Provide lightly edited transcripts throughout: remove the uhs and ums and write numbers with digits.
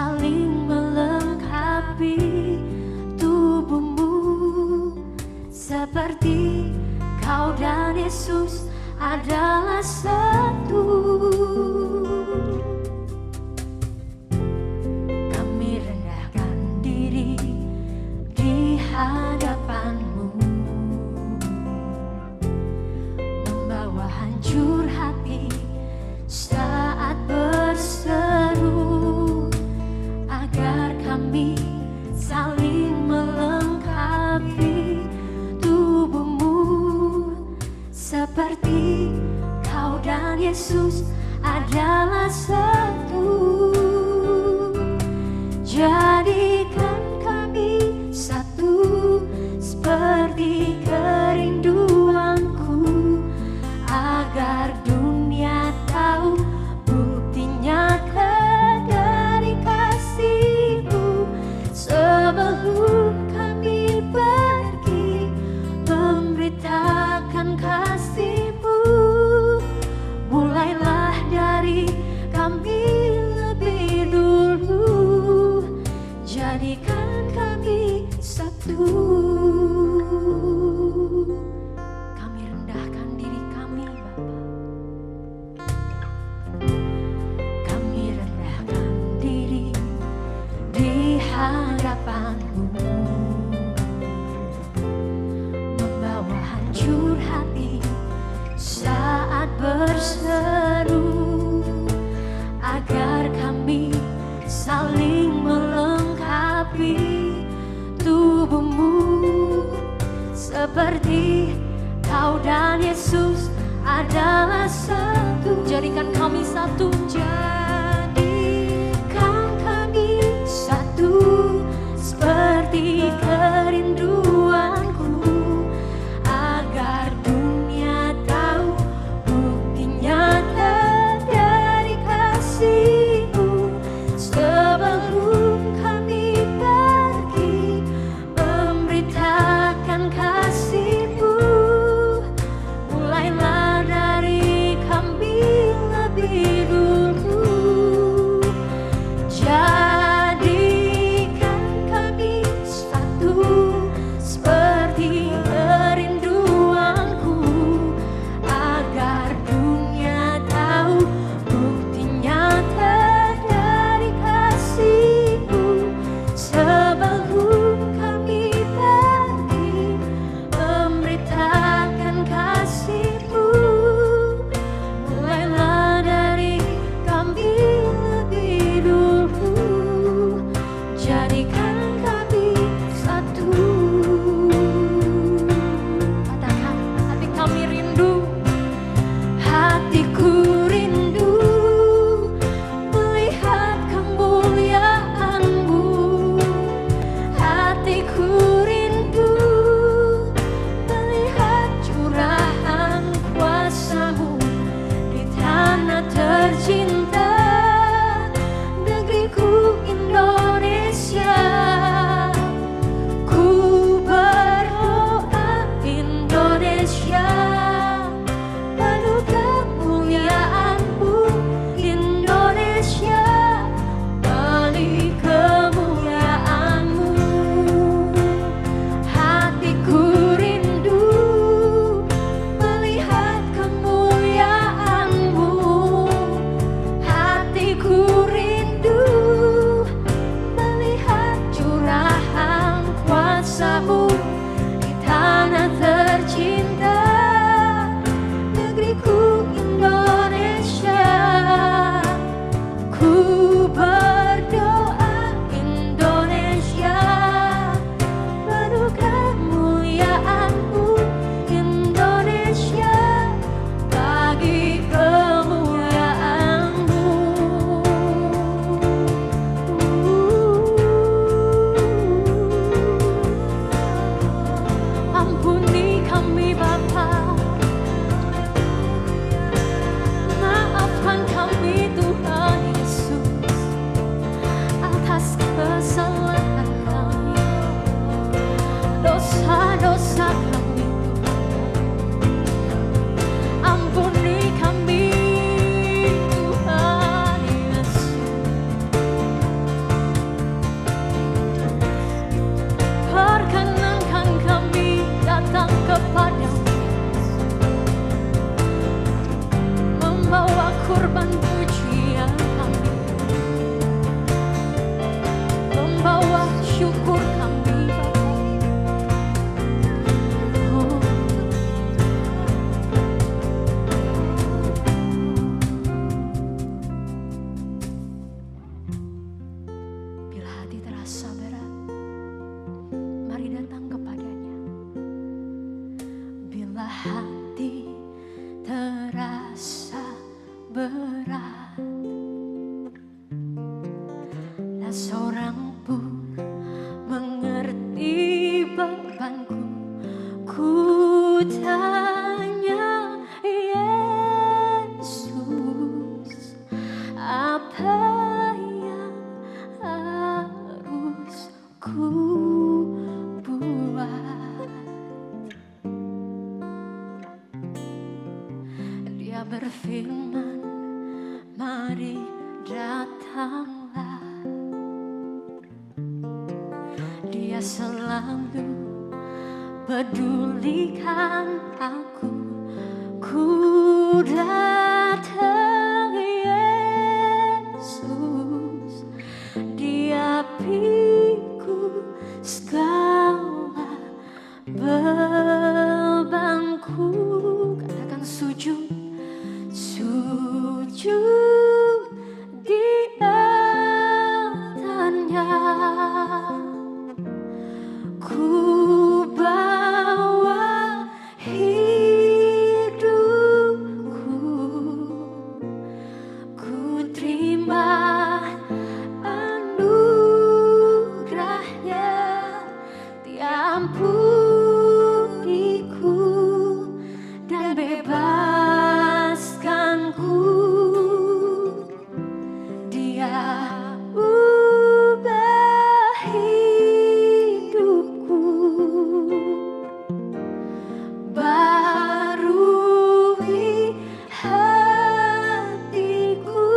saling melengkapi tubuhmu, seperti kau dan Yesus adalah satu. Kami rendahkan diri di hadapan-Mu, membawa hancur hati saat berseru, agar kami saling melengkapi tubuh-Mu, seperti kau dan Yesus adalah satu. Jadikan kami satu, seperti kerinduanku, agar dunia tahu bukti nyata dari kasih-Mu. Sebelum kami pergi memberitakan kasih-Mu, mulailah dari kami lebih dulu. Jadikan kami satu. Kami rendahkan diri kami, Bapa. Kami rendahkan diri di hadapan-Mu, membawa hancur hati saat berseru, agar kami saling melengkapi tubuh-Mu, seperti kau dan Yesus adalah satu. Jadikan kami satu. Jadikan kami satu, seperti kerinduanku, agar dunia tahu bukti nyata dari kasih-Mu. Sebelum kami pergi memberitakan kasih-Mu, mulailah dari kami lebih dulu. Jadikan kami satu, seperti kerinduanku, agar dunia tahu bukti nyata dari kasih-Mu. Sebelum kami pergi memberitakan kasih-Mu, mulailah dari kami lebih dulu. Jadikan kami satu. Katakan, hati kami rindu, hatiku rindu melihat kemuliaan-Mu. Hatiku rindu melihat curahan kuasa-Mu di tanah tercinta, negeriku Indonesia. Ku berdoa Indonesia penuh kemuliaan-Mu. Indonesia balik kemuliaan-Mu. Hatiku rindu melihat kemuliaan-Mu. Hatiku rindu melihat curahan kuasa-Mu di tanah tercinta, negeriku Indonesia. Ku berdoa Indonesia penuh kemuliaan-Mu. Indonesia bagi kemuliaan-Mu. Ampuni kami Bapa, maafkan kami Tuhan Yesus atas kesalahan kami, dosa-dosa kami. Ampuni kami Tuhan Yesus. hati terasa berat, mari datang kepadanya. Bila hati terasa berat, tak seorang pun mengerti bebanku. Ku tanya Yesus, apa yang harus ku buat? Dia berfirman, mari datanglah. Dia selalu pedulikan aku. Ku datang Yesus, Dia pikul segala bebanku. Katakan sujud, sujud di altarnya. Ku bawa hidupku, ku terima anugerahnya. Dia ampuniku dan bebaskanku. Dia ubah hidupku, barui hatiku.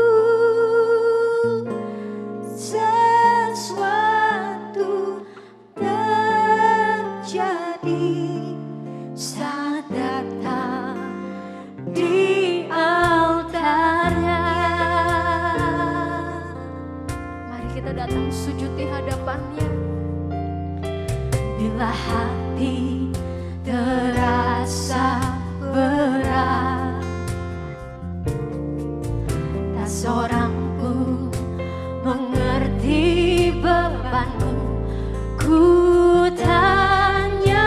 Sesuatu terjadi saat datang di altarnya. Mari kita datang sujud di hadapannya. Bila hati terasa berat, tak seorang pun mengerti bebanku. Ku tanya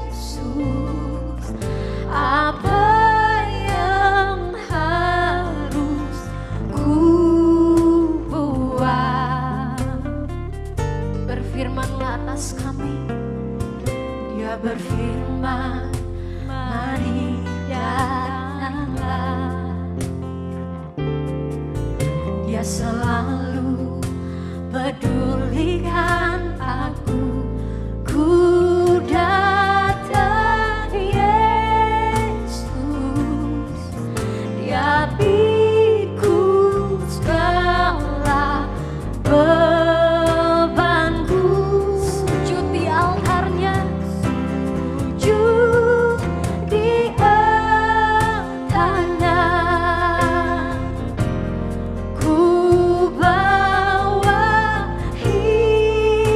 Yesus, apa yang harus ku buat? Berfirmanlah atas kami. Dia berfirman, mari datanglah. Dia selalu pedulikan aku. Ku datang Yesus, Dia pikul segala bebanku. Sujud di altarnya, sujud di altarnya. Ku bawa hidupku,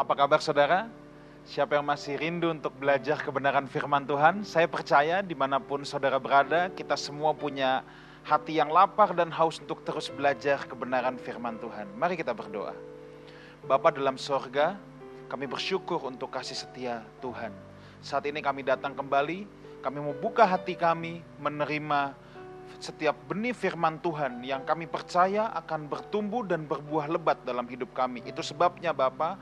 Apa kabar saudara? Siapa yang masih rindu untuk belajar kebenaran firman Tuhan? Saya percaya dimanapun saudara berada, kita semua punya hati yang lapar dan haus untuk terus belajar kebenaran firman Tuhan. Mari kita berdoa. Bapa dalam sorga, kami bersyukur untuk kasih setia Tuhan. Saat ini kami datang kembali, kami mau buka hati kami menerima setiap benih firman Tuhan yang kami percaya akan bertumbuh dan berbuah lebat dalam hidup kami. Itu sebabnya Bapa,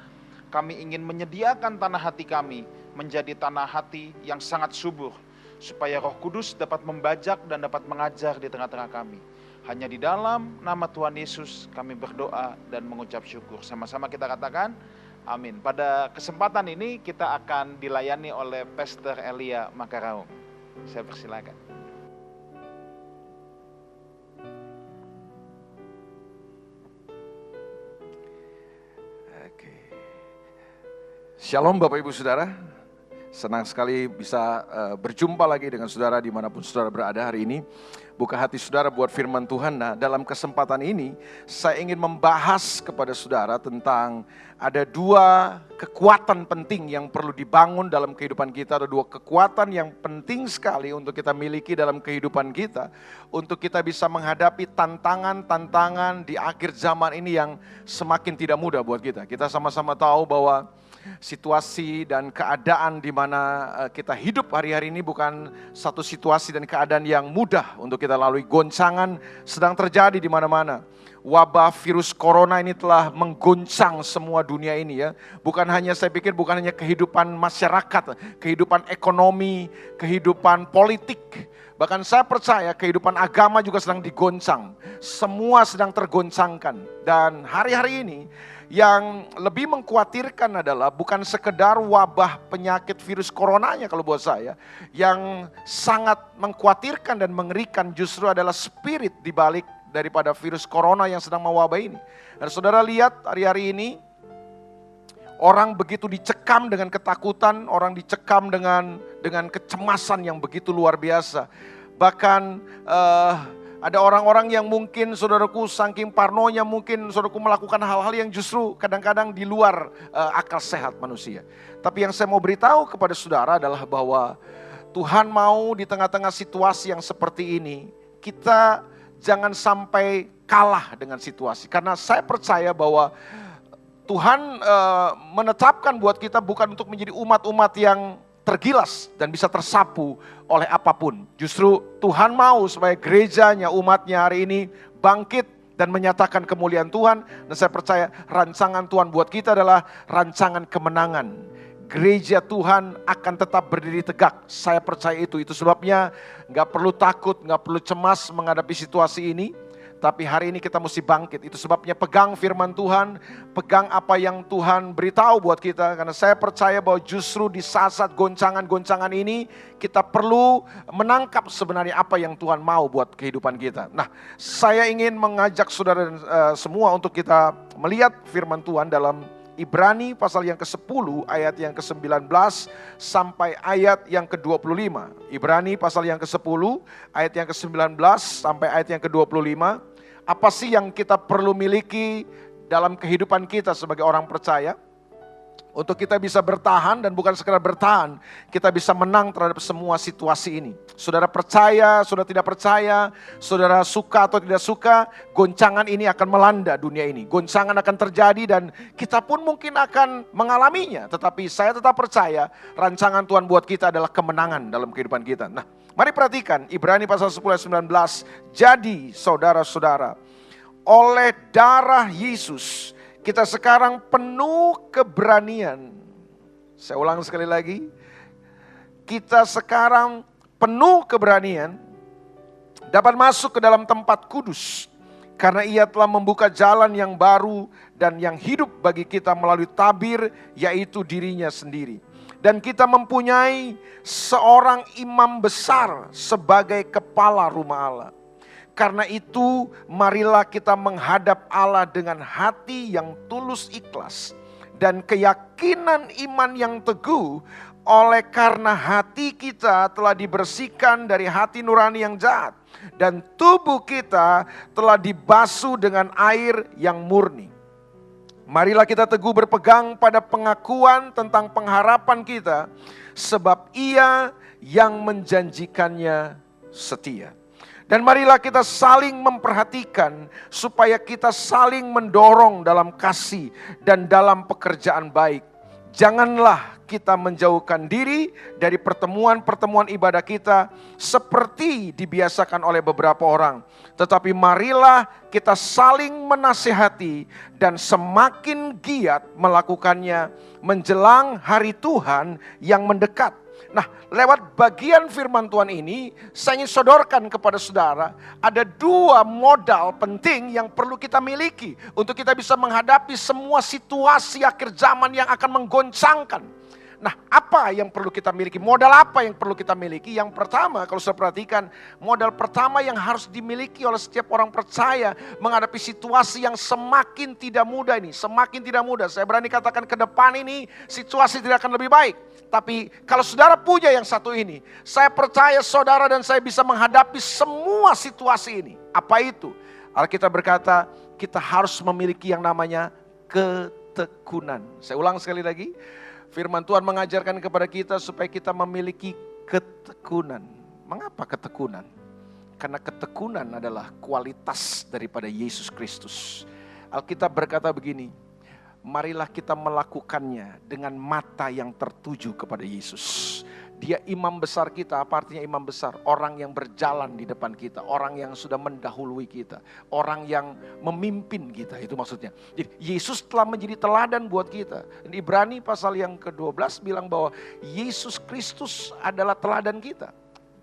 kami ingin menyediakan tanah hati kami menjadi tanah hati yang sangat subur, supaya Roh Kudus dapat membajak dan dapat mengajar di tengah-tengah kami. Hanya di dalam nama Tuhan Yesus kami berdoa dan mengucap syukur. Sama-sama kita katakan amin. Pada kesempatan ini kita akan dilayani oleh Pastor Elia Makaraung. Saya persilakan. Shalom Bapak Ibu Saudara, senang sekali bisa berjumpa lagi dengan saudara dimanapun saudara berada hari ini. Buka hati saudara buat firman Tuhan. Nah, dalam kesempatan ini saya ingin membahas kepada saudara tentang ada dua kekuatan penting yang perlu dibangun dalam kehidupan kita. Ada dua kekuatan yang penting sekali untuk kita miliki dalam kehidupan kita, untuk kita bisa menghadapi tantangan-tantangan di akhir zaman ini yang semakin tidak mudah buat kita. Kita sama-sama tahu bahwa situasi dan keadaan di mana kita hidup hari-hari ini bukan satu situasi dan keadaan yang mudah untuk kita lalui. Goncangan sedang terjadi di mana-mana. Wabah virus corona ini telah menggoncang semua dunia ini ya. Bukan hanya, saya pikir bukan hanya kehidupan masyarakat, kehidupan ekonomi, kehidupan politik. Bahkan saya percaya kehidupan agama juga sedang digoncang. Semua sedang tergoncangkan. Dan hari-hari ini yang lebih mengkhawatirkan adalah bukan sekedar wabah penyakit virus coronanya kalau buat saya. Yang sangat mengkhawatirkan dan mengerikan justru adalah spirit dibalik daripada virus corona yang sedang mewabah ini. Dan saudara lihat hari-hari ini orang begitu dicekam dengan ketakutan, orang dicekam dengan kecemasan yang begitu luar biasa. Bahkan ada orang-orang yang mungkin saudaraku saking parnonya mungkin saudaraku melakukan hal-hal yang justru kadang-kadang di luar akal sehat manusia. Tapi yang saya mau beritahu kepada saudara adalah bahwa Tuhan mau di tengah-tengah situasi yang seperti ini, kita jangan sampai kalah dengan situasi. Karena saya percaya bahwa Tuhan menetapkan buat kita bukan untuk menjadi umat-umat yang tergilas dan bisa tersapu oleh apapun. Justru Tuhan mau supaya gerejanya, umatnya hari ini bangkit dan menyatakan kemuliaan Tuhan. Dan saya percaya rancangan Tuhan buat kita adalah rancangan kemenangan. Gereja Tuhan akan tetap berdiri tegak. Saya percaya itu. Itu sebabnya gak perlu takut, gak perlu cemas menghadapi situasi ini. Tapi hari ini kita mesti bangkit. Itu sebabnya pegang firman Tuhan, pegang apa yang Tuhan beritahu buat kita. Karena saya percaya bahwa justru di saat-saat goncangan-goncangan ini, kita perlu menangkap sebenarnya apa yang Tuhan mau buat kehidupan kita. Nah, saya ingin mengajak saudara semua untuk kita melihat firman Tuhan dalam Ibrani pasal yang ke-10 ayat yang ke-19 sampai ayat yang ke-25. Ibrani pasal yang ke-10 ayat yang ke-19 sampai ayat yang ke-25. Apa sih yang kita perlu miliki dalam kehidupan kita sebagai orang percaya? Untuk kita bisa bertahan dan bukan sekedar bertahan, kita bisa menang terhadap semua situasi ini. Saudara percaya, saudara tidak percaya, saudara suka atau tidak suka, goncangan ini akan melanda dunia ini. Goncangan akan terjadi dan kita pun mungkin akan mengalaminya. Tetapi saya tetap percaya rancangan Tuhan buat kita adalah kemenangan dalam kehidupan kita. Nah, mari perhatikan Ibrani pasal 10 ayat 19. Jadi saudara-saudara, oleh darah Yesus kita sekarang penuh keberanian. Saya ulang sekali lagi. Kita sekarang penuh keberanian dapat masuk ke dalam tempat kudus. Karena ia telah membuka jalan yang baru dan yang hidup bagi kita melalui tabir, yaitu dirinya sendiri. Dan kita mempunyai seorang imam besar sebagai kepala rumah Allah. Karena itu marilah kita menghadap Allah dengan hati yang tulus ikhlas dan keyakinan iman yang teguh, oleh karena hati kita telah dibersihkan dari hati nurani yang jahat dan tubuh kita telah dibasuh dengan air yang murni. Marilah kita teguh berpegang pada pengakuan tentang pengharapan kita, sebab Ia yang menjanjikannya setia. Dan marilah kita saling memperhatikan supaya kita saling mendorong dalam kasih dan dalam pekerjaan baik. Janganlah kita menjauhkan diri dari pertemuan-pertemuan ibadah kita seperti dibiasakan oleh beberapa orang. Tetapi marilah kita saling menasihati dan semakin giat melakukannya menjelang hari Tuhan yang mendekat. Nah, lewat bagian firman Tuhan ini, saya ingin sodorkan kepada saudara, ada 2 modal penting yang perlu kita miliki untuk kita bisa menghadapi semua situasi akhir zaman yang akan menggoncangkan. Nah, apa yang perlu kita miliki? Modal apa yang perlu kita miliki? Yang pertama, kalau saya perhatikan, modal pertama yang harus dimiliki oleh setiap orang percaya menghadapi situasi yang semakin tidak mudah ini. Semakin tidak mudah, saya berani katakan ke depan ini situasi tidak akan lebih baik. Tapi kalau saudara punya yang satu ini, saya percaya saudara dan saya bisa menghadapi semua situasi ini. Apa itu? Alkitab berkata, kita harus memiliki yang namanya ketekunan. Saya ulang sekali lagi. Firman Tuhan mengajarkan kepada kita supaya kita memiliki ketekunan. Mengapa ketekunan? Karena ketekunan adalah kualitas daripada Yesus Kristus. Alkitab berkata begini, marilah kita melakukannya dengan mata yang tertuju kepada Yesus. Dia imam besar kita. Apa artinya imam besar? Orang yang berjalan di depan kita, orang yang sudah mendahului kita, orang yang memimpin kita, itu maksudnya. Jadi Yesus telah menjadi teladan buat kita. Dan Ibrani pasal yang ke-12 bilang bahwa Yesus Kristus adalah teladan kita.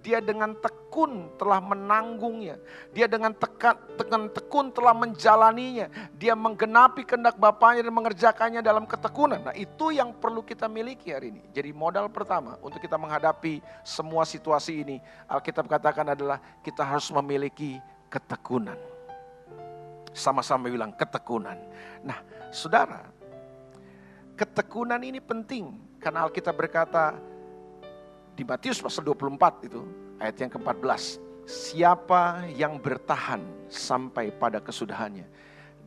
Dia dengan tekun telah menanggungnya. Dia dengan tekun telah menjalaninya. Dia menggenapi kehendak Bapanya dan mengerjakannya dalam ketekunan. Nah, itu yang perlu kita miliki hari ini. Jadi modal pertama untuk kita menghadapi semua situasi ini, Alkitab katakan adalah kita harus memiliki ketekunan. Sama-sama bilang ketekunan. Nah, saudara, ketekunan ini penting karena Alkitab berkata di Matius pasal 24 itu, ayat yang ke-14. Siapa yang bertahan sampai pada kesudahannya,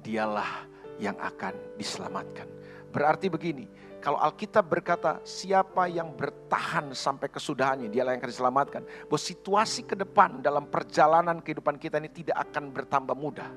dialah yang akan diselamatkan. Berarti begini, kalau Alkitab berkata siapa yang bertahan sampai kesudahannya, dialah yang akan diselamatkan. Bahwa situasi ke depan dalam perjalanan kehidupan kita ini tidak akan bertambah mudah.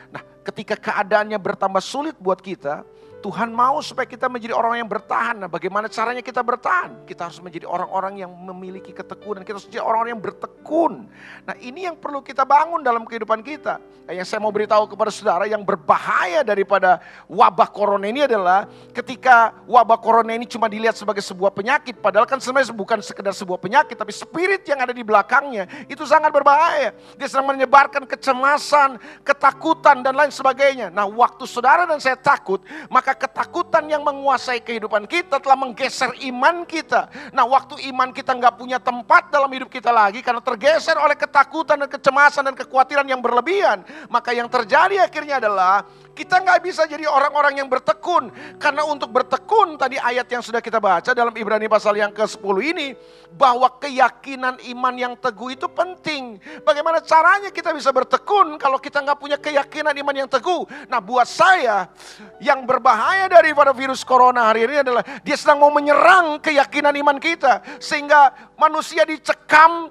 Nah, ketika keadaannya bertambah sulit buat kita, Tuhan mau supaya kita menjadi orang yang bertahan. Nah, bagaimana caranya kita bertahan? Kita harus menjadi orang-orang yang memiliki ketekunan. Kita harus menjadi orang-orang yang bertekun. Nah, ini yang perlu kita bangun dalam kehidupan kita. Nah, yang saya mau beritahu kepada saudara, yang berbahaya daripada wabah corona ini adalah ketika wabah corona ini cuma dilihat sebagai sebuah penyakit. Padahal kan sebenarnya bukan sekedar sebuah penyakit, tapi spirit yang ada di belakangnya itu sangat berbahaya. Dia sedang menyebarkan kecemasan, ketakutan, dan lain sebagainya. Nah, waktu saudara dan saya takut, maka ketakutan yang menguasai kehidupan kita telah menggeser iman kita. Nah, waktu iman kita nggak punya tempat dalam hidup kita lagi karena tergeser oleh ketakutan dan kecemasan dan kekhawatiran yang berlebihan, maka yang terjadi akhirnya adalah kita nggak bisa jadi orang-orang yang bertekun. Karena untuk bertekun, tadi ayat yang sudah kita baca dalam Ibrani pasal yang ke-10 ini, bahwa keyakinan iman yang teguh itu penting. Bagaimana caranya kita bisa bertekun kalau kita nggak punya keyakinan iman yang teguh? Nah, buat saya, yang berbahaya daripada virus corona hari ini adalah dia sedang mau menyerang keyakinan iman kita. Sehingga manusia dicengkram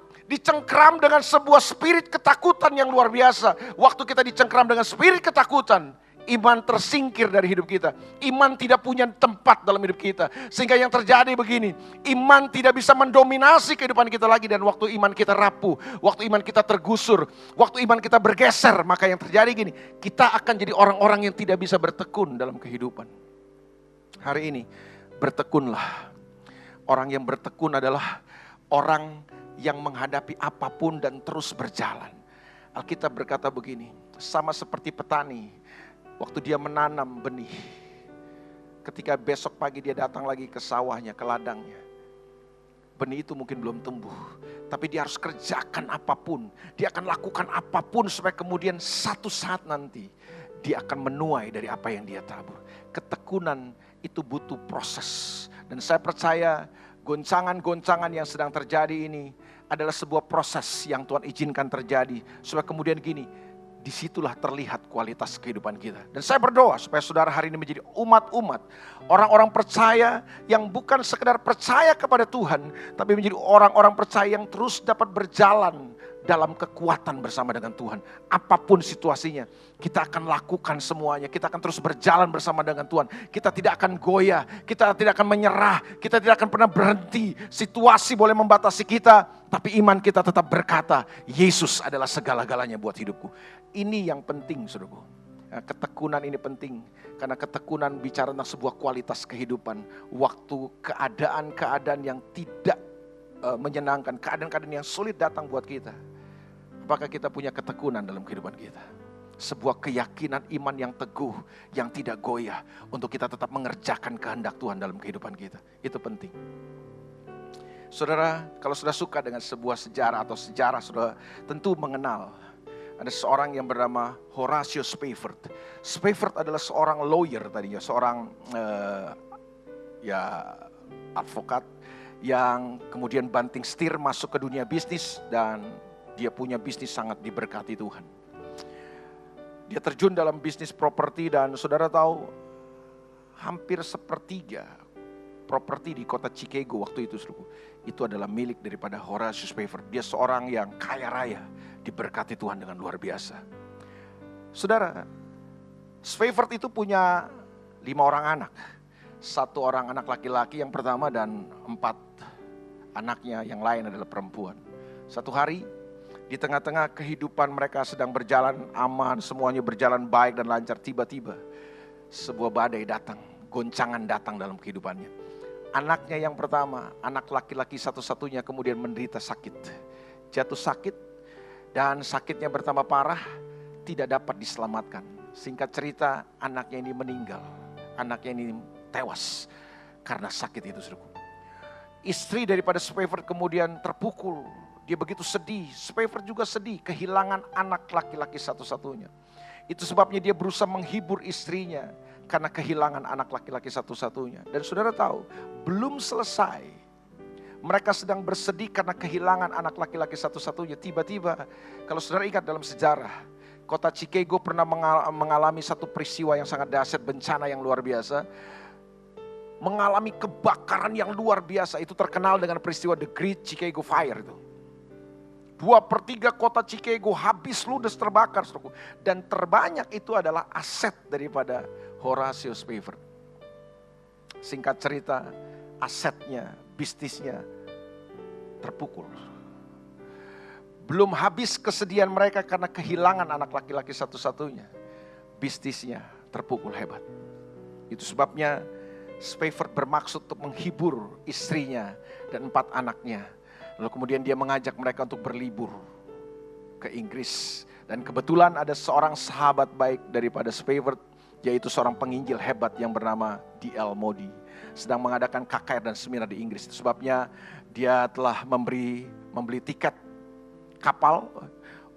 dengan sebuah spirit ketakutan yang luar biasa. Waktu kita dicengkram dengan spirit ketakutan, iman tersingkir dari hidup kita. Iman tidak punya tempat dalam hidup kita. Sehingga yang terjadi begini, iman tidak bisa mendominasi kehidupan kita lagi. Dan waktu iman kita rapuh, waktu iman kita tergusur, waktu iman kita bergeser, maka yang terjadi gini, kita akan jadi orang-orang yang tidak bisa bertekun dalam kehidupan. Hari ini, bertekunlah. Orang yang bertekun adalah orang yang menghadapi apapun dan terus berjalan. Alkitab berkata begini, sama seperti petani waktu dia menanam benih, ketika besok pagi dia datang lagi ke sawahnya, ke ladangnya, benih itu mungkin belum tumbuh, tapi dia harus kerjakan apapun, dia akan lakukan apapun supaya kemudian satu saat nanti dia akan menuai dari apa yang dia tabur. Ketekunan itu butuh proses, dan saya percaya goncangan-goncangan yang sedang terjadi ini adalah sebuah proses yang Tuhan izinkan terjadi, supaya kemudian gini, disitulah terlihat kualitas kehidupan kita. Dan saya berdoa supaya saudara hari ini menjadi umat-umat, orang-orang percaya yang bukan sekedar percaya kepada Tuhan, tapi menjadi orang-orang percaya yang terus dapat berjalan dalam kekuatan bersama dengan Tuhan. Apapun situasinya, kita akan lakukan semuanya. Kita akan terus berjalan bersama dengan Tuhan. Kita tidak akan goyah, kita tidak akan menyerah, kita tidak akan pernah berhenti. Situasi boleh membatasi kita, tapi iman kita tetap berkata, Yesus adalah segala-galanya buat hidupku. Ini yang penting, saudaraku. Ketekunan ini penting, karena ketekunan bicara tentang sebuah kualitas kehidupan. Waktu keadaan-keadaan yang tidak menyenangkan, keadaan-keadaan yang sulit datang buat kita. Apakah kita punya ketekunan dalam kehidupan kita? Sebuah keyakinan iman yang teguh, yang tidak goyah, untuk kita tetap mengerjakan kehendak Tuhan dalam kehidupan kita. Itu penting. Saudara, kalau sudah suka dengan sebuah sejarah atau sejarah, saudara tentu mengenal. Ada seorang yang bernama Horatio Spafford. Spafford adalah seorang lawyer tadinya, seorang advokat yang kemudian banting setir masuk ke dunia bisnis, dan dia punya bisnis sangat diberkati Tuhan. Dia terjun dalam bisnis properti, dan saudara tahu hampir sepertiga properti di kota Chicago waktu itu adalah milik daripada Horatio Spafford. Dia seorang yang kaya raya, diberkati Tuhan dengan luar biasa. Saudara, Spafford itu punya 5 orang anak. 1 orang anak laki-laki yang pertama, dan 4 anaknya yang lain adalah perempuan. Satu hari di tengah-tengah kehidupan mereka sedang berjalan aman, semuanya berjalan baik dan lancar, tiba-tiba sebuah badai datang, goncangan datang dalam kehidupannya. Anaknya yang pertama, anak laki-laki satu-satunya, kemudian menderita sakit. Jatuh sakit, dan sakitnya bertambah parah, tidak dapat diselamatkan. Singkat cerita, anaknya ini meninggal. Anaknya ini tewas karena sakit itu, saudaraku. Istri daripada Spafford kemudian terpukul. Dia begitu sedih. Spafford juga sedih, kehilangan anak laki-laki satu-satunya. Itu sebabnya dia berusaha menghibur istrinya karena kehilangan anak laki-laki satu-satunya. Dan saudara tahu, belum selesai. Mereka sedang bersedih karena kehilangan anak laki-laki satu-satunya. Tiba-tiba, kalau saudara ingat dalam sejarah, kota Chicago pernah mengalami satu peristiwa yang sangat dahsyat, bencana yang luar biasa. Mengalami kebakaran yang luar biasa. Itu terkenal dengan peristiwa The Great Chicago Fire itu. 2/3 kota Chicago habis ludes terbakar. Dan terbanyak itu adalah aset daripada Horatio Spafford. Singkat cerita, asetnya, bisnisnya terpukul. Belum habis kesedihan mereka karena kehilangan anak laki-laki satu-satunya. Bisnisnya terpukul hebat. Itu sebabnya Spafford bermaksud untuk menghibur istrinya dan 4 anaknya. Lalu kemudian dia mengajak mereka untuk berlibur ke Inggris. Dan kebetulan ada seorang sahabat baik daripada Spafford, yaitu seorang penginjil hebat yang bernama D.L. Moody, sedang mengadakan KKR dan seminar di Inggris. Itu sebabnya dia telah membeli tiket kapal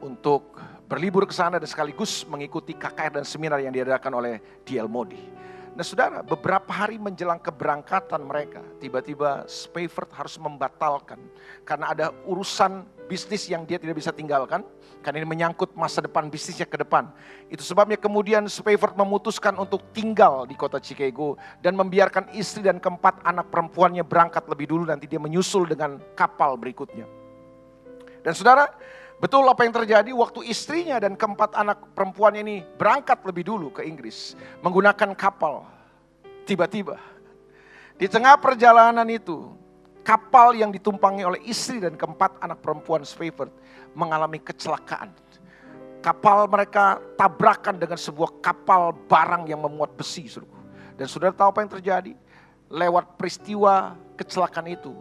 untuk berlibur ke sana dan sekaligus mengikuti KKR dan seminar yang diadakan oleh D.L. Moody. Nah saudara, beberapa hari menjelang keberangkatan mereka, tiba-tiba Spafford harus membatalkan karena ada urusan bisnis yang dia tidak bisa tinggalkan, karena ini menyangkut masa depan bisnisnya ke depan. Itu sebabnya kemudian Spafford memutuskan untuk tinggal di kota Chicago dan membiarkan istri dan keempat anak perempuannya berangkat lebih dulu, nanti dia menyusul dengan kapal berikutnya. Dan saudara, betul apa yang terjadi waktu istrinya dan keempat anak perempuannya ini berangkat lebih dulu ke Inggris menggunakan kapal. Tiba-tiba di tengah perjalanan itu, kapal yang ditumpangi oleh istri dan keempat anak perempuan Spafford mengalami kecelakaan. Kapal mereka tabrakan dengan sebuah kapal barang yang memuat besi. Dan saudara tahu apa yang terjadi? Lewat peristiwa kecelakaan itu,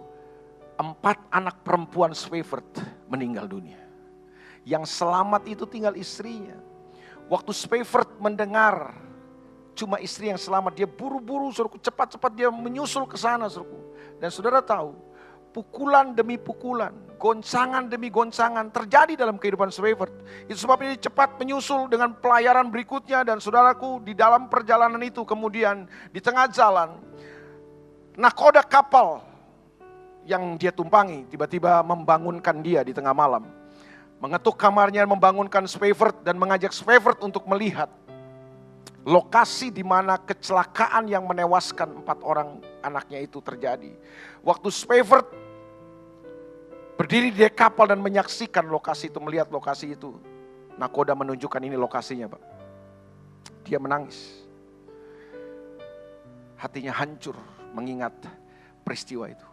4 anak perempuan Spafford meninggal dunia. Yang selamat itu tinggal istrinya. Waktu Spafford mendengar cuma istri yang selamat, dia buru-buru, saudaraku, cepat-cepat dia menyusul ke sana, saudaraku. Dan saudara tahu, pukulan demi pukulan, goncangan demi goncangan terjadi dalam kehidupan Spafford. Itu sebabnya dia cepat menyusul dengan pelayaran berikutnya. Dan saudaraku, di dalam perjalanan itu kemudian di tengah jalan, nakoda kapal yang dia tumpangi tiba-tiba membangunkan dia di tengah malam. mengetuk kamarnya, membangunkan Spafford dan mengajak Spafford untuk melihat lokasi di mana kecelakaan yang menewaskan 4 orang anaknya itu terjadi. Waktu Spafford berdiri di dek kapal dan menyaksikan lokasi itu, melihat lokasi itu, nakoda menunjukkan ini lokasinya, Pak. Dia menangis. Hatinya hancur mengingat peristiwa itu.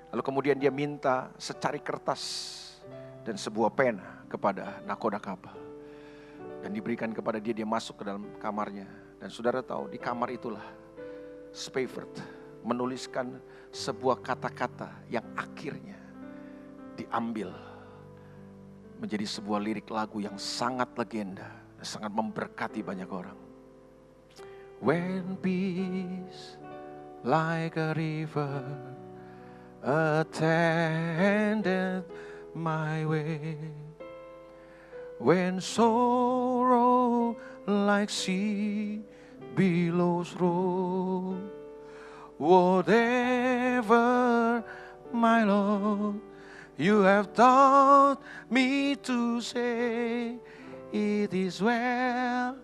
Lalu kemudian dia minta secari kertas dan sebuah pena kepada nakoda kapal. Dan diberikan kepada dia, dia masuk ke dalam kamarnya. Dan saudara tahu, di kamar itulah Spafford menuliskan sebuah kata-kata yang akhirnya diambil menjadi sebuah lirik lagu yang sangat legenda dan sangat memberkati banyak orang. When peace like a river attended my way, when sorrow like sea billows roll, whatever my Lord you have taught me to say, it is well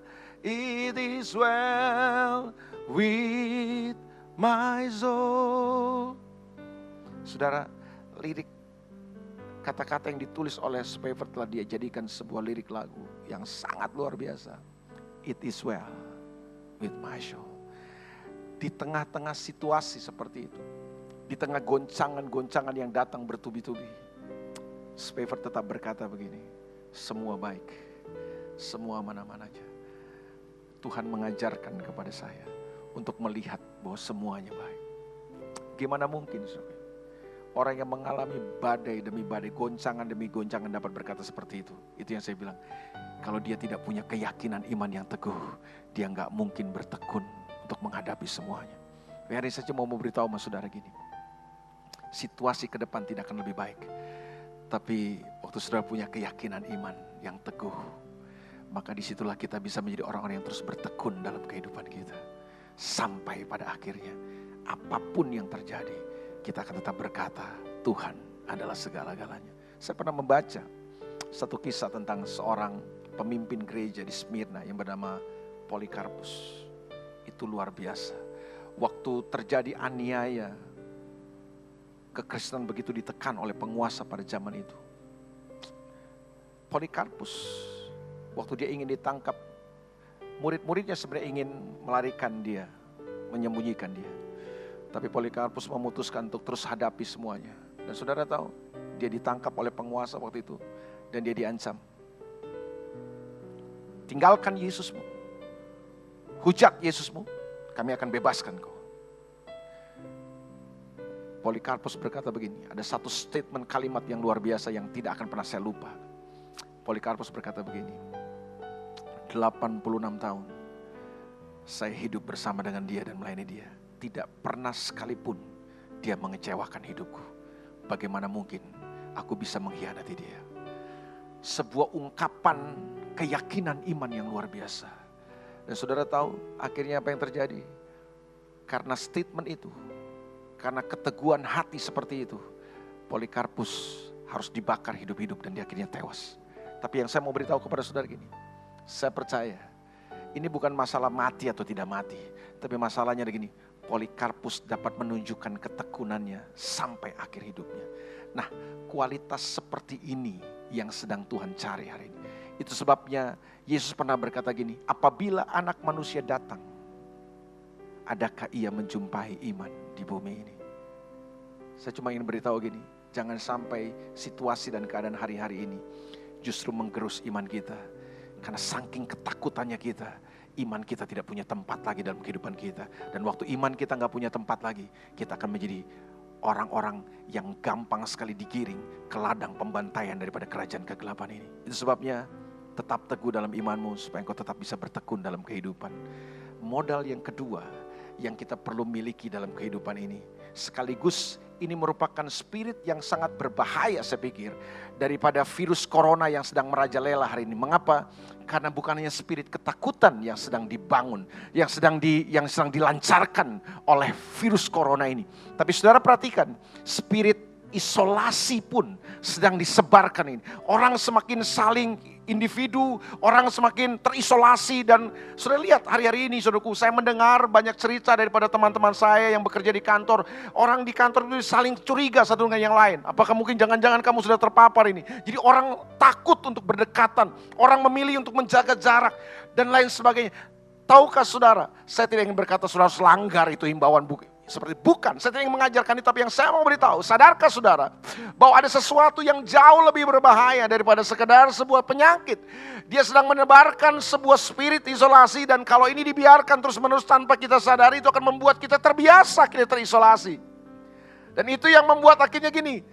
with my soul. Saudara, lirik kata-kata yang ditulis oleh Spafford telah dia jadikan sebuah lirik lagu yang sangat luar biasa. It is well with my soul. Di tengah-tengah situasi seperti itu, di tengah goncangan-goncangan yang datang bertubi-tubi, Spafford tetap berkata begini, semua baik, semua aman-aman aja. Tuhan mengajarkan kepada saya untuk melihat bahwa semuanya baik. Gimana mungkin, saudara? Orang yang mengalami badai demi badai, goncangan demi goncangan dapat berkata seperti itu. Itu yang saya bilang, kalau dia tidak punya keyakinan iman yang teguh, dia gak mungkin bertekun untuk menghadapi semuanya. Hari saja mau memberitahu sama saudara gini, situasi ke depan tidak akan lebih baik. Tapi waktu saudara punya keyakinan iman yang teguh, maka disitulah kita bisa menjadi orang-orang yang terus bertekun dalam kehidupan kita. Sampai pada akhirnya, apapun yang terjadi, kita akan tetap berkata, Tuhan adalah segala-galanya. Saya pernah membaca satu kisah tentang seorang pemimpin gereja di Smyrna yang bernama Polikarpus. Itu luar biasa. Waktu terjadi aniaya, kekristenan begitu ditekan oleh penguasa pada zaman itu. Polikarpus, waktu dia ingin ditangkap, murid-muridnya sebenarnya ingin melarikan dia, menyembunyikan dia. Tapi Polikarpus memutuskan untuk terus hadapi semuanya. Dan saudara tahu, dia ditangkap oleh penguasa waktu itu. Dan dia diancam. Tinggalkan Yesusmu. Hujat Yesusmu, kami akan bebaskan kau. Polikarpus berkata begini, ada satu statement kalimat yang luar biasa yang tidak akan pernah saya lupa. Polikarpus berkata begini, 86 tahun saya hidup bersama dengan dia dan melayani dia. Tidak pernah sekalipun dia mengecewakan hidupku. Bagaimana mungkin aku bisa mengkhianati dia? Sebuah ungkapan keyakinan iman yang luar biasa. Dan saudara tahu akhirnya apa yang terjadi? Karena statement itu, karena keteguhan hati seperti itu, Polikarpus harus dibakar hidup-hidup dan dia akhirnya tewas. Tapi yang saya mau beritahu kepada saudara gini, saya percaya ini bukan masalah mati atau tidak mati, tapi masalahnya begini, Polikarpus dapat menunjukkan ketekunannya sampai akhir hidupnya. Nah, kualitas seperti ini yang sedang Tuhan cari hari ini. Itu sebabnya Yesus pernah berkata gini, apabila anak manusia datang, adakah ia menjumpai iman di bumi ini? Saya cuma ingin beritahu gini, jangan sampai situasi dan keadaan hari-hari ini justru menggerus iman kita. Karena saking ketakutannya kita, iman kita tidak punya tempat lagi dalam kehidupan kita. Dan waktu iman kita gak punya tempat lagi, kita akan menjadi orang-orang yang gampang sekali digiring ke ladang pembantaian daripada kerajaan kegelapan ini. Itu sebabnya tetap teguh dalam imanmu supaya engkau tetap bisa bertekun dalam kehidupan. Modal yang kedua yang kita perlu miliki dalam kehidupan ini, sekaligus ini merupakan spirit yang sangat berbahaya saya pikir daripada virus corona yang sedang merajalela hari ini. Mengapa? Karena bukan hanya spirit ketakutan yang sedang dibangun, yang sedang dilancarkan oleh virus corona ini. Tapi saudara perhatikan, spirit isolasi pun sedang disebarkan ini. Orang semakin saling individu, orang semakin terisolasi. Dan sudah lihat hari-hari ini saudaraku, saya mendengar banyak cerita daripada teman-teman saya yang bekerja di kantor. Orang di kantor itu saling curiga satu dengan yang lain. Apakah mungkin jangan-jangan kamu sudah terpapar ini. Jadi orang takut untuk berdekatan, orang memilih untuk menjaga jarak dan lain sebagainya. Tahukah saudara, saya tidak ingin berkata saudara harus langgar itu himbauan seperti bukan, saya tidak ingin mengajarkan itu, tapi yang saya mau beritahu, sadarkah saudara bahwa ada sesuatu yang jauh lebih berbahaya daripada sekedar sebuah penyakit. Dia sedang menebarkan sebuah spirit isolasi, dan kalau ini dibiarkan terus-menerus tanpa kita sadari, itu akan membuat kita terbiasa kita terisolasi. Dan itu yang membuat akhirnya gini,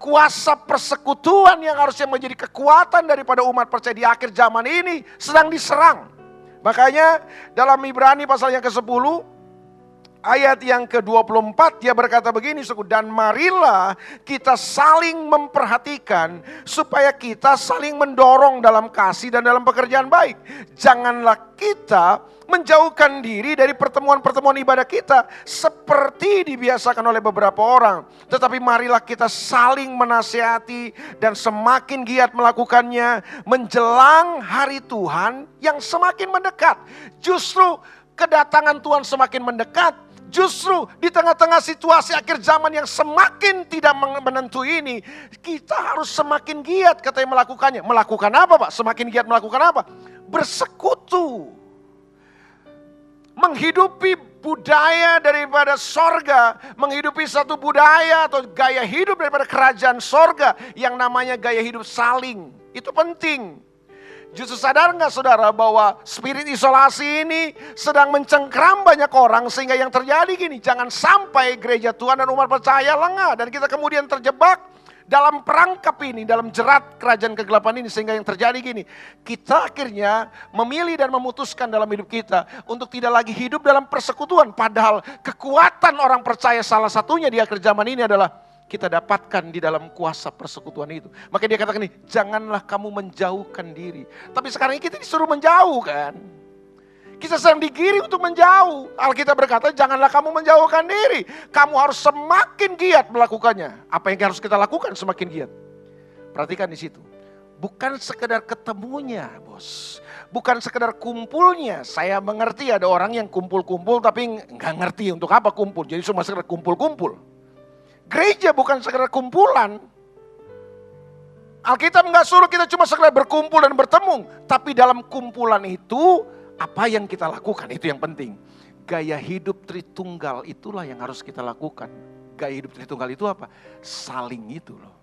kuasa persekutuan yang harusnya menjadi kekuatan daripada umat percaya di akhir zaman ini sedang diserang. Makanya dalam Ibrani pasal yang ke-10 ayat yang ke-24 dia berkata begini, dan marilah kita saling memperhatikan supaya kita saling mendorong dalam kasih dan dalam pekerjaan baik. Janganlah kita menjauhkan diri dari pertemuan-pertemuan ibadah kita seperti dibiasakan oleh beberapa orang. Tetapi marilah kita saling menasihati dan semakin giat melakukannya menjelang hari Tuhan yang semakin mendekat. Justru kedatangan Tuhan semakin mendekat. Justru di tengah-tengah situasi akhir zaman yang semakin tidak menentu ini, kita harus semakin giat katanya melakukannya. Melakukan apa Pak? Semakin giat melakukan apa? Bersekutu. Menghidupi budaya daripada sorga, menghidupi satu budaya atau gaya hidup daripada kerajaan sorga yang namanya gaya hidup saling. Itu penting. Justru sadar nggak saudara bahwa spirit isolasi ini sedang mencengkram banyak orang, sehingga yang terjadi gini, jangan sampai gereja Tuhan dan umat percaya lengah dan kita kemudian terjebak dalam perangkap ini, dalam jerat kerajaan kegelapan ini, sehingga yang terjadi gini, kita akhirnya memilih dan memutuskan dalam hidup kita untuk tidak lagi hidup dalam persekutuan, padahal kekuatan orang percaya salah satunya di akhir zaman ini adalah kita dapatkan di dalam kuasa persekutuan itu. Maka dia katakan ini, janganlah kamu menjauhkan diri. Tapi sekarang ini kita disuruh menjauh kan. Kita sedang digiring untuk menjauh. Alkitab berkata, janganlah kamu menjauhkan diri. Kamu harus semakin giat melakukannya. Apa yang harus kita lakukan semakin giat? Perhatikan di situ. Bukan sekedar ketemunya, bos. Bukan sekedar kumpulnya. Saya mengerti ada orang yang kumpul-kumpul tapi nggak ngerti untuk apa kumpul. Jadi cuma sekedar kumpul-kumpul. Gereja bukan sekedar kumpulan. Alkitab nggak suruh kita cuma sekedar berkumpul dan bertemu. Tapi dalam kumpulan itu, apa yang kita lakukan itu yang penting. Gaya hidup Tritunggal itulah yang harus kita lakukan. Gaya hidup Tritunggal itu apa? Saling itu loh.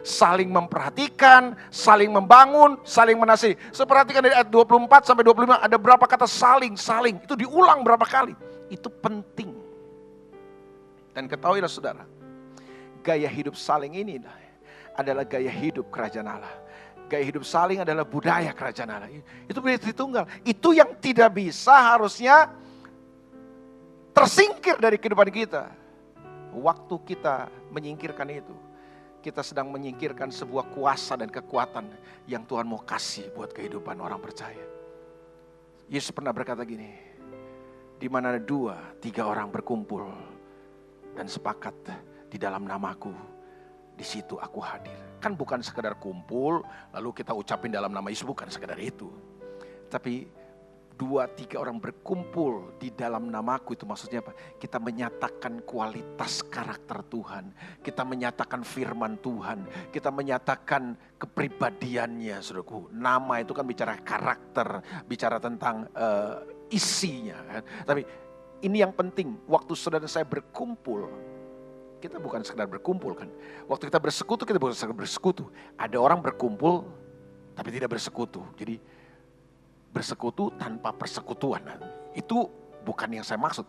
Saling memperhatikan, saling membangun, saling menasihati. Seperhatikan dari ayat 24 sampai 25 ada berapa kata saling. Itu diulang berapa kali. Itu penting. Dan ketahuilah saudara, gaya hidup saling ini adalah gaya hidup kerajaan Allah. Gaya hidup saling adalah budaya kerajaan Allah. Itu budaya Tritunggal. Itu yang tidak bisa harusnya tersingkir dari kehidupan kita. Waktu kita menyingkirkan itu, kita sedang menyingkirkan sebuah kuasa dan kekuatan yang Tuhan mau kasih buat kehidupan orang percaya. Yesus pernah berkata gini, di mana ada 2-3 orang berkumpul dan sepakat di dalam namaku, di situ aku hadir. Kan bukan sekedar kumpul lalu kita ucapin dalam nama Yesus, bukan sekedar itu. Tapi 2-3 orang berkumpul di dalam namaku, itu maksudnya apa? Kita menyatakan kualitas karakter Tuhan, kita menyatakan firman Tuhan, kita menyatakan kepribadiannya, saudaraku. Nama itu kan bicara karakter, bicara tentang isinya kan? Tapi ini yang penting, waktu saudara dan saya berkumpul, kita bukan sekedar berkumpul kan. Waktu kita bersekutu, kita bukan sekedar bersekutu. Ada orang berkumpul tapi tidak bersekutu. Jadi bersekutu tanpa persekutuan. Itu bukan yang saya maksud.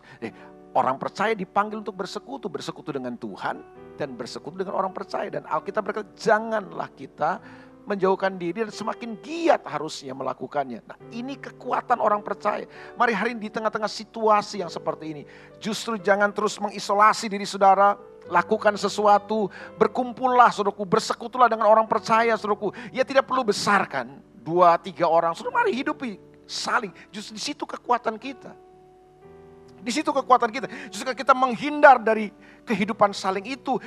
Orang percaya dipanggil untuk bersekutu. Bersekutu dengan Tuhan dan bersekutu dengan orang percaya. Dan Alkitab berkata, janganlah kita menjauhkan diri dan semakin giat harusnya melakukannya. Nah, ini kekuatan orang percaya. Mari hari ini di tengah-tengah situasi yang seperti ini, justru jangan terus mengisolasi diri saudara. Lakukan sesuatu, berkumpullah saudaraku, bersekutulah dengan orang percaya saudaraku. Ya tidak perlu besar kan, 2-3 orang. Saudara mari hidupi saling. Justru di situ kekuatan kita. Di situ kekuatan kita. Justru kita menghindar dari kehidupan saling itu,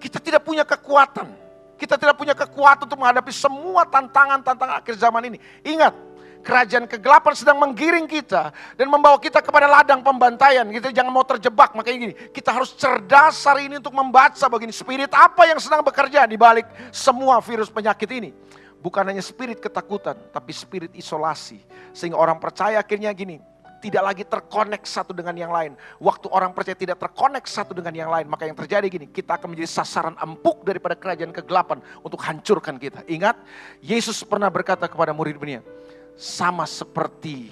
Kita tidak punya kekuatan. Kita tidak punya kekuatan untuk menghadapi semua tantangan-tantangan akhir zaman ini. Ingat, kerajaan kegelapan sedang menggiring kita dan membawa kita kepada ladang pembantaian. Kita jangan mau terjebak. Makanya gini, kita harus cerdas hari ini untuk membaca begini. Spirit apa yang sedang bekerja di balik semua virus penyakit ini. Bukan hanya spirit ketakutan, tapi spirit isolasi. Sehingga orang percaya akhirnya gini, tidak lagi terkonek satu dengan yang lain. Waktu orang percaya tidak terkonek satu dengan yang lain, maka yang terjadi gini, kita akan menjadi sasaran empuk daripada kerajaan kegelapan untuk hancurkan kita. Ingat, Yesus pernah berkata kepada murid-muridnya, sama seperti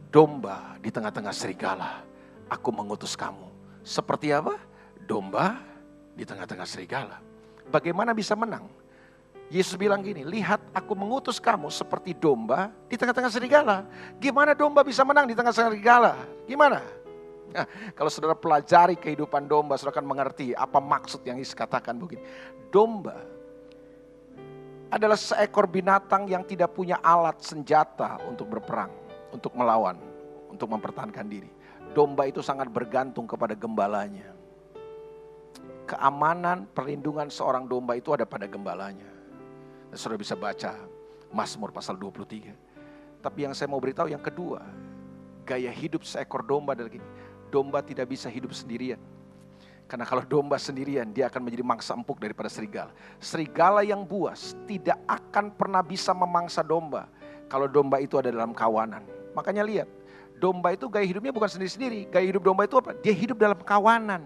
domba di tengah-tengah serigala, aku mengutus kamu. Seperti apa? Domba di tengah-tengah serigala. Bagaimana bisa menang? Yesus bilang gini, lihat aku mengutus kamu seperti domba di tengah-tengah serigala. Gimana domba bisa menang di tengah serigala? Gimana? Nah, kalau saudara pelajari kehidupan domba, saudara akan mengerti apa maksud yang Yesus katakan begini. Domba adalah seekor binatang yang tidak punya alat senjata untuk berperang, untuk melawan, untuk mempertahankan diri. Domba itu sangat bergantung kepada gembalanya. Keamanan, perlindungan seorang domba itu ada pada gembalanya. Dan saudara bisa baca Mazmur pasal 23. Tapi yang saya mau beritahu yang kedua, gaya hidup seekor domba adalah gini. Domba tidak bisa hidup sendirian. Karena kalau domba sendirian, dia akan menjadi mangsa empuk daripada serigala. Serigala yang buas tidak akan pernah bisa memangsa domba kalau domba itu ada dalam kawanan. Makanya lihat, domba itu gaya hidupnya bukan sendiri-sendiri. Gaya hidup domba itu apa? Dia hidup dalam kawanan.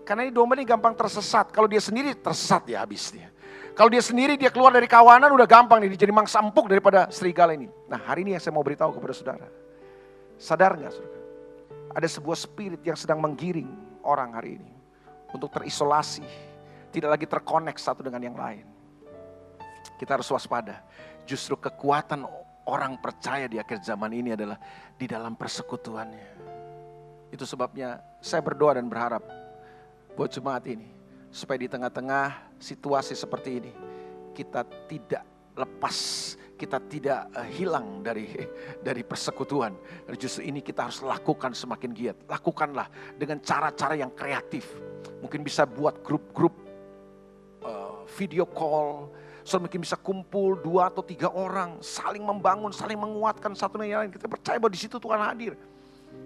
Karena ini domba ini gampang tersesat. Kalau dia sendiri tersesat ya habis dia. Kalau dia sendiri dia keluar dari kawanan udah gampang nih, dia jadi mangsa empuk daripada serigala ini. Nah hari ini yang saya mau beritahu kepada saudara. Sadar gak saudara? Ada sebuah spirit yang sedang menggiring orang hari ini. Untuk terisolasi. Tidak lagi terkonek satu dengan yang lain. Kita harus waspada. Justru kekuatan orang percaya di akhir zaman ini adalah di dalam persekutuannya. Itu sebabnya saya berdoa dan berharap buat jemaat ini. Supaya di tengah-tengah situasi seperti ini, kita tidak lepas, kita tidak hilang dari persekutuan. Justru ini kita harus lakukan semakin giat. Lakukanlah dengan cara-cara yang kreatif. Mungkin bisa buat grup-grup video call. Mungkin bisa kumpul 2 atau 3 orang, saling membangun, saling menguatkan satu dengan yang lain. Kita percaya bahwa di situ Tuhan hadir.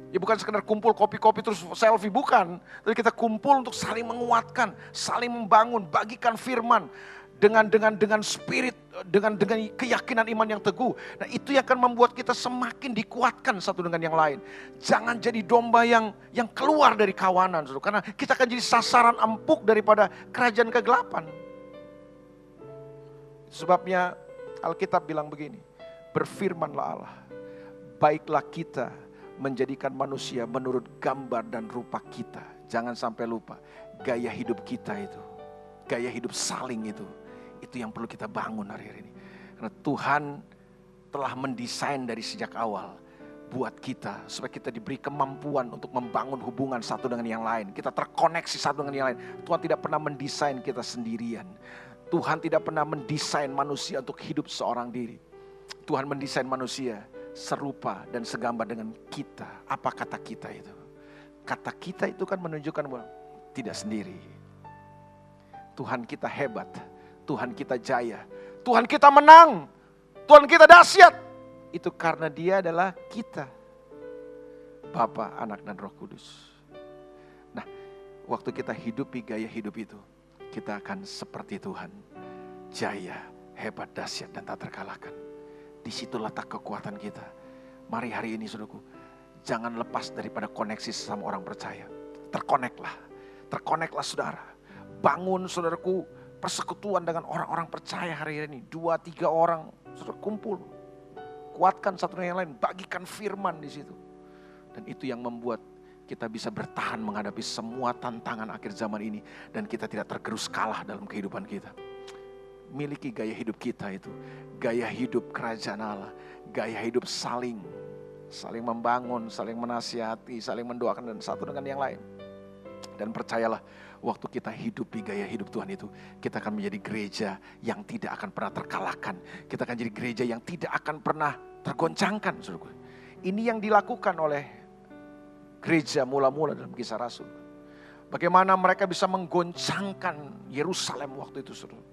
Ya bukan sekedar kumpul kopi-kopi terus selfie, bukan. Tapi kita kumpul untuk saling menguatkan, saling membangun, bagikan firman dengan spirit, dengan keyakinan iman yang teguh. Nah itu yang akan membuat kita semakin dikuatkan satu dengan yang lain. Jangan jadi domba yang keluar dari kawanan, karena kita akan jadi sasaran empuk daripada kerajaan kegelapan. Sebabnya Alkitab bilang begini, berfirmanlah Allah, baiklah kita menjadikan manusia menurut gambar dan rupa kita. Jangan sampai lupa, gaya hidup kita itu, gaya hidup saling itu yang perlu kita bangun hari ini. Karena Tuhan telah mendesain dari sejak awal buat kita, supaya kita diberi kemampuan untuk membangun hubungan satu dengan yang lain. Kita terkoneksi satu dengan yang lain. Tuhan tidak pernah mendesain kita sendirian. Tuhan tidak pernah mendesain manusia untuk hidup seorang diri. Tuhan mendesain manusia serupa dan segambar dengan kita. Apa kata kita itu? Kata kita itu kan menunjukkan bahwa tidak sendiri. Tuhan kita hebat, Tuhan kita jaya, Tuhan kita menang, Tuhan kita dahsyat. Itu karena Dia adalah kita, Bapa, Anak dan Roh Kudus. Nah, waktu kita hidupi gaya hidup itu, kita akan seperti Tuhan, jaya, hebat, dahsyat dan tak terkalahkan. Di situ letak kekuatan kita. Mari hari ini saudaraku, jangan lepas daripada koneksi sama orang percaya. Terkoneklah saudara. Bangun saudaraku persekutuan dengan orang-orang percaya hari ini. 2-3 orang saudara kumpul. Kuatkan satu dengan yang lain, bagikan firman di situ. Dan itu yang membuat kita bisa bertahan menghadapi semua tantangan akhir zaman ini. Dan kita tidak tergerus kalah dalam kehidupan kita. Miliki gaya hidup kita itu, gaya hidup kerajaan Allah, gaya hidup saling membangun, saling menasihati, saling mendoakan dan satu dengan yang lain. Dan percayalah, waktu kita hidupi gaya hidup Tuhan itu, kita akan menjadi gereja yang tidak akan pernah terkalahkan. Kita akan jadi gereja yang tidak akan pernah tergoncangkan. Ini yang dilakukan oleh gereja mula-mula dalam Kisah Rasul. Bagaimana mereka bisa menggoncangkan Yerusalem waktu itu, saudara.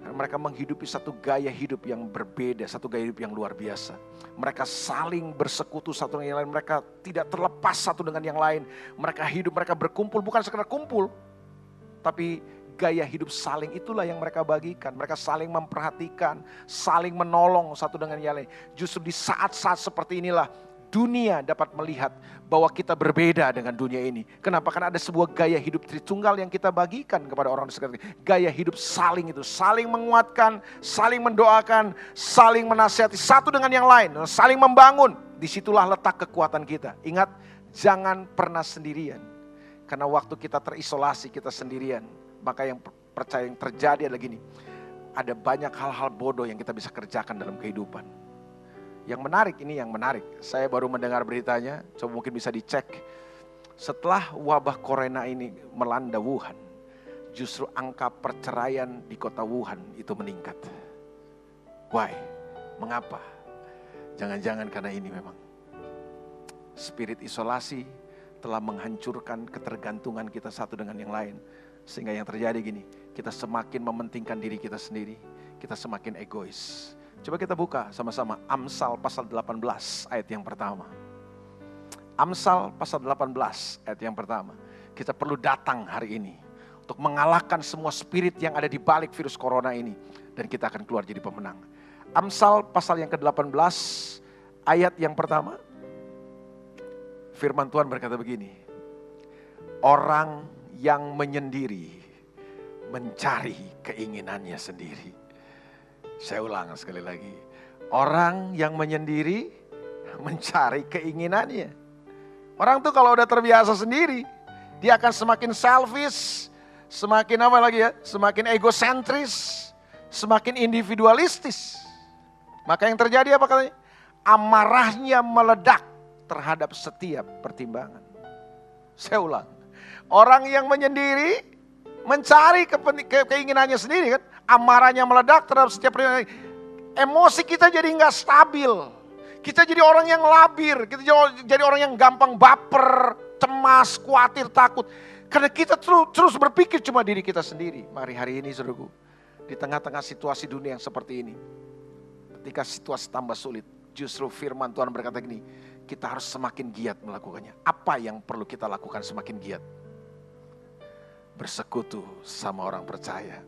Dan mereka menghidupi satu gaya hidup yang berbeda, satu gaya hidup yang luar biasa. Mereka saling bersekutu satu dengan yang lain, mereka tidak terlepas satu dengan yang lain. Mereka hidup, mereka berkumpul, bukan sekedar kumpul, tapi gaya hidup saling itulah yang mereka bagikan. Mereka saling memperhatikan, saling menolong satu dengan yang lain. Justru di saat-saat seperti inilah dunia dapat melihat bahwa kita berbeda dengan dunia ini. Kenapa? Karena ada sebuah gaya hidup Tritunggal yang kita bagikan kepada orang di sekitar kita. Gaya hidup saling itu, saling menguatkan, saling mendoakan, saling menasihati satu dengan yang lain, saling membangun. Disitulah letak kekuatan kita. Ingat, jangan pernah sendirian. Karena waktu kita terisolasi, kita sendirian. Maka yang percaya yang terjadi adalah gini, ada banyak hal-hal bodoh yang kita bisa kerjakan dalam kehidupan. Yang menarik, ini yang menarik. Saya baru mendengar beritanya, coba mungkin bisa dicek. Setelah wabah corona ini melanda Wuhan, justru angka perceraian di kota Wuhan itu meningkat. Why? Mengapa? Jangan-jangan karena ini memang. Spirit isolasi telah menghancurkan ketergantungan kita satu dengan yang lain. Sehingga yang terjadi gini, kita semakin mementingkan diri kita sendiri, kita semakin egois. Coba kita buka sama-sama Amsal pasal 18 ayat yang pertama. Amsal pasal 18 ayat yang pertama. Kita perlu datang hari ini untuk mengalahkan semua spirit yang ada di balik virus corona ini. Dan kita akan keluar jadi pemenang. Amsal pasal yang ke-18 ayat yang pertama. Firman Tuhan berkata begini. Orang yang menyendiri mencari keinginannya sendiri. Saya ulang sekali lagi. Orang yang menyendiri mencari keinginannya. Orang tuh kalau udah terbiasa sendiri, dia akan semakin selfish, semakin apa lagi ya? Semakin egosentris, semakin individualistis. Maka yang terjadi apa katanya? Amarahnya meledak terhadap setiap pertimbangan. Saya ulang. Orang yang menyendiri mencari keinginannya sendiri kan. Amarahnya meledak terhadap setiap pertimbangan. Emosi kita jadi nggak stabil. Kita jadi orang yang labir. Kita jadi orang yang gampang baper, cemas, khawatir, takut. Karena kita terus berpikir cuma diri kita sendiri. Mari hari ini saudaraku, di tengah-tengah situasi dunia yang seperti ini, ketika situasi tambah sulit, justru firman Tuhan berkata gini, kita harus semakin giat melakukannya. Apa yang perlu kita lakukan semakin giat? Bersekutu sama orang percaya.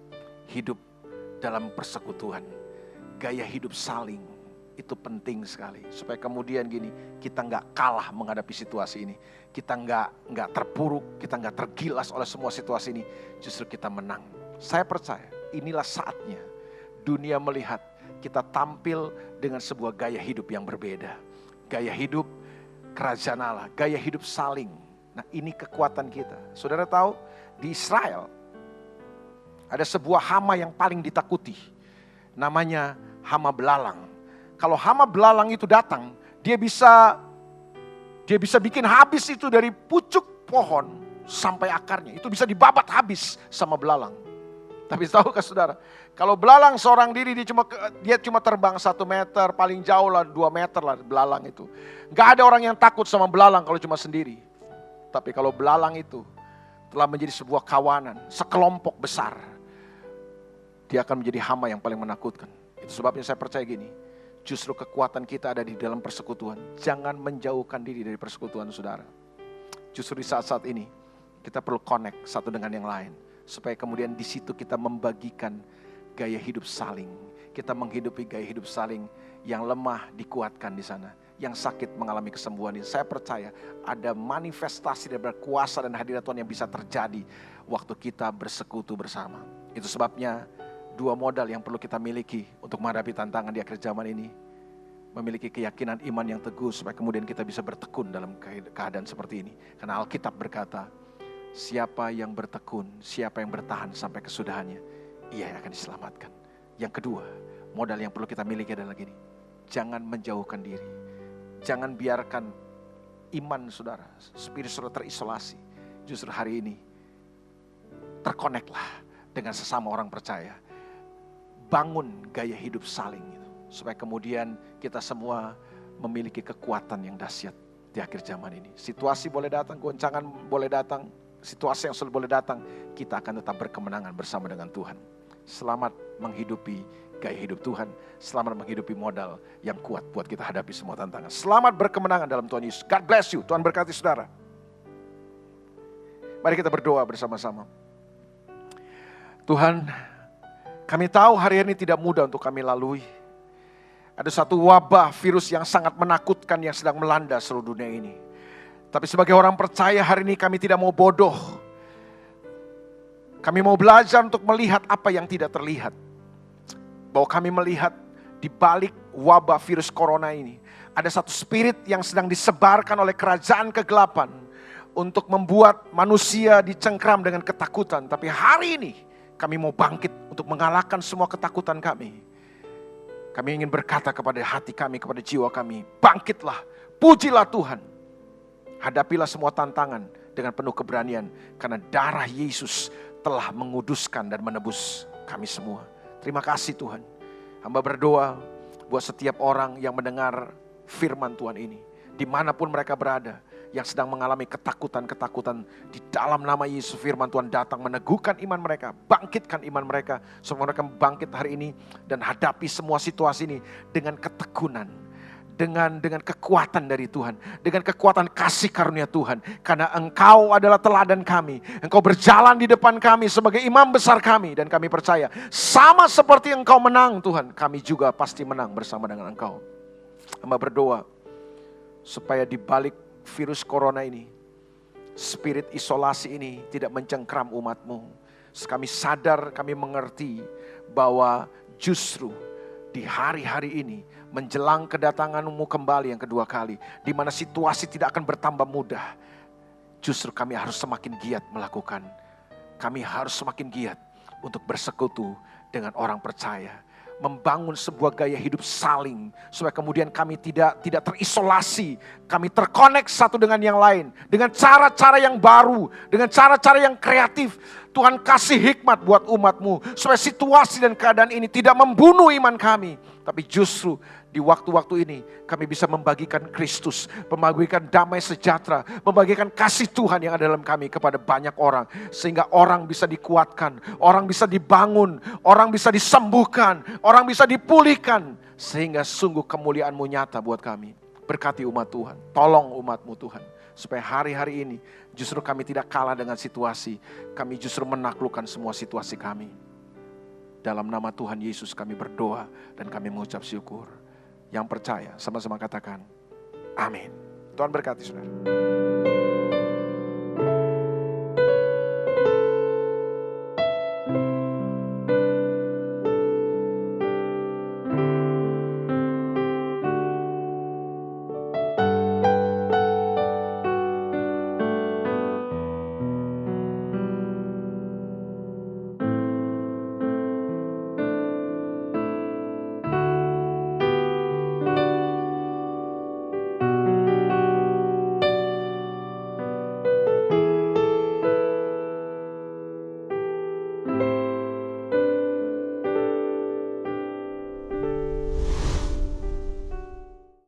Hidup dalam persekutuan, gaya hidup saling, itu penting sekali. Supaya kemudian gini, kita nggak kalah menghadapi situasi ini. Kita nggak terpuruk, kita nggak tergilas oleh semua situasi ini. Justru kita menang. Saya percaya, inilah saatnya dunia melihat kita tampil dengan sebuah gaya hidup yang berbeda. Gaya hidup kerajaan Allah, gaya hidup saling. Nah ini kekuatan kita. Saudara tahu, di Israel, ada sebuah hama yang paling ditakuti. Namanya hama belalang. Kalau hama belalang itu datang, dia bisa bikin habis itu dari pucuk pohon sampai akarnya. Itu bisa dibabat habis sama belalang. Tapi tahukah saudara, kalau belalang seorang diri dia cuma terbang 1 meter, paling jauh lah 2 meter lah belalang itu. Gak ada orang yang takut sama belalang kalau cuma sendiri. Tapi kalau belalang itu telah menjadi sebuah kawanan, sekelompok besar, dia akan menjadi hama yang paling menakutkan. Itu sebabnya saya percaya gini, justru kekuatan kita ada di dalam persekutuan. Jangan menjauhkan diri dari persekutuan saudara. Justru di saat-saat ini, kita perlu connect satu dengan yang lain. Supaya kemudian di situ kita membagikan gaya hidup saling. Kita menghidupi gaya hidup saling, yang lemah dikuatkan di sana. Yang sakit mengalami kesembuhan. Saya percaya ada manifestasi dari kuasa dan hadirat Tuhan yang bisa terjadi waktu kita bersekutu bersama. Itu sebabnya 2 modal yang perlu kita miliki untuk menghadapi tantangan di akhir zaman ini. Memiliki keyakinan iman yang teguh supaya kemudian kita bisa bertekun dalam keadaan seperti ini. Karena Alkitab berkata, siapa yang bertekun, siapa yang bertahan sampai kesudahannya, ia yang akan diselamatkan. Yang kedua, modal yang perlu kita miliki adalah gini. Jangan menjauhkan diri. Jangan biarkan iman saudara, spirit saudara terisolasi. Justru hari ini, terkoneklah dengan sesama orang percaya. Bangun gaya hidup saling itu, supaya kemudian kita semua memiliki kekuatan yang dahsyat di akhir zaman ini. Situasi boleh datang, goncangan boleh datang, situasi yang sulit boleh datang, kita akan tetap berkemenangan bersama dengan Tuhan. Selamat menghidupi gaya hidup Tuhan. Selamat menghidupi modal yang kuat buat kita hadapi semua tantangan. Selamat berkemenangan dalam Tuhan Yesus. God bless you. Tuhan berkati saudara. Mari kita berdoa bersama-sama. Tuhan, kami tahu hari ini tidak mudah untuk kami lalui. Ada satu wabah virus yang sangat menakutkan yang sedang melanda seluruh dunia ini. Tapi sebagai orang percaya hari ini kami tidak mau bodoh. Kami mau belajar untuk melihat apa yang tidak terlihat. Bahwa kami melihat di balik wabah virus corona ini, ada satu spirit yang sedang disebarkan oleh kerajaan kegelapan untuk membuat manusia dicengkram dengan ketakutan. Tapi hari ini kami mau bangkit untuk mengalahkan semua ketakutan kami. Kami ingin berkata kepada hati kami, kepada jiwa kami, bangkitlah, pujilah Tuhan. Hadapilah semua tantangan dengan penuh keberanian, karena darah Yesus telah menguduskan dan menebus kami semua. Terima kasih Tuhan. Hamba berdoa buat setiap orang yang mendengar firman Tuhan ini, dimanapun mereka berada, yang sedang mengalami ketakutan-ketakutan, di dalam nama Yesus firman Tuhan datang meneguhkan iman mereka, bangkitkan iman mereka, supaya mereka bangkit hari ini dan hadapi semua situasi ini dengan ketekunan, dengan kekuatan dari Tuhan, dengan kekuatan kasih karunia Tuhan, karena Engkau adalah teladan kami, Engkau berjalan di depan kami sebagai imam besar kami, dan kami percaya sama seperti Engkau menang Tuhan, kami juga pasti menang bersama dengan Engkau. Hamba berdoa supaya di balik virus corona ini, spirit isolasi ini tidak mencengkram umat-Mu. Kami sadar, kami mengerti bahwa justru di hari-hari ini menjelang kedatangan-Mu kembali yang kedua kali, di mana situasi tidak akan bertambah mudah, justru kami harus semakin giat melakukan. Kami harus semakin giat untuk bersekutu dengan orang percaya, membangun sebuah gaya hidup saling, supaya kemudian kami tidak terisolasi, kami terkonek satu dengan yang lain, dengan cara-cara yang baru, dengan cara-cara yang kreatif. Tuhan kasih hikmat buat umat-Mu, supaya situasi dan keadaan ini tidak membunuh iman kami, tapi justru di waktu-waktu ini kami bisa membagikan Kristus, membagikan damai sejahtera, membagikan kasih Tuhan yang ada dalam kami kepada banyak orang, sehingga orang bisa dikuatkan, orang bisa dibangun, orang bisa disembuhkan, orang bisa dipulihkan, sehingga sungguh kemuliaan-Mu nyata buat kami. Berkati umat Tuhan, tolong umat-Mu Tuhan, supaya hari-hari ini justru kami tidak kalah dengan situasi, kami justru menaklukkan semua situasi kami. Dalam nama Tuhan Yesus kami berdoa dan kami mengucap syukur. Yang percaya sama-sama katakan amin. Tuhan berkati saudara.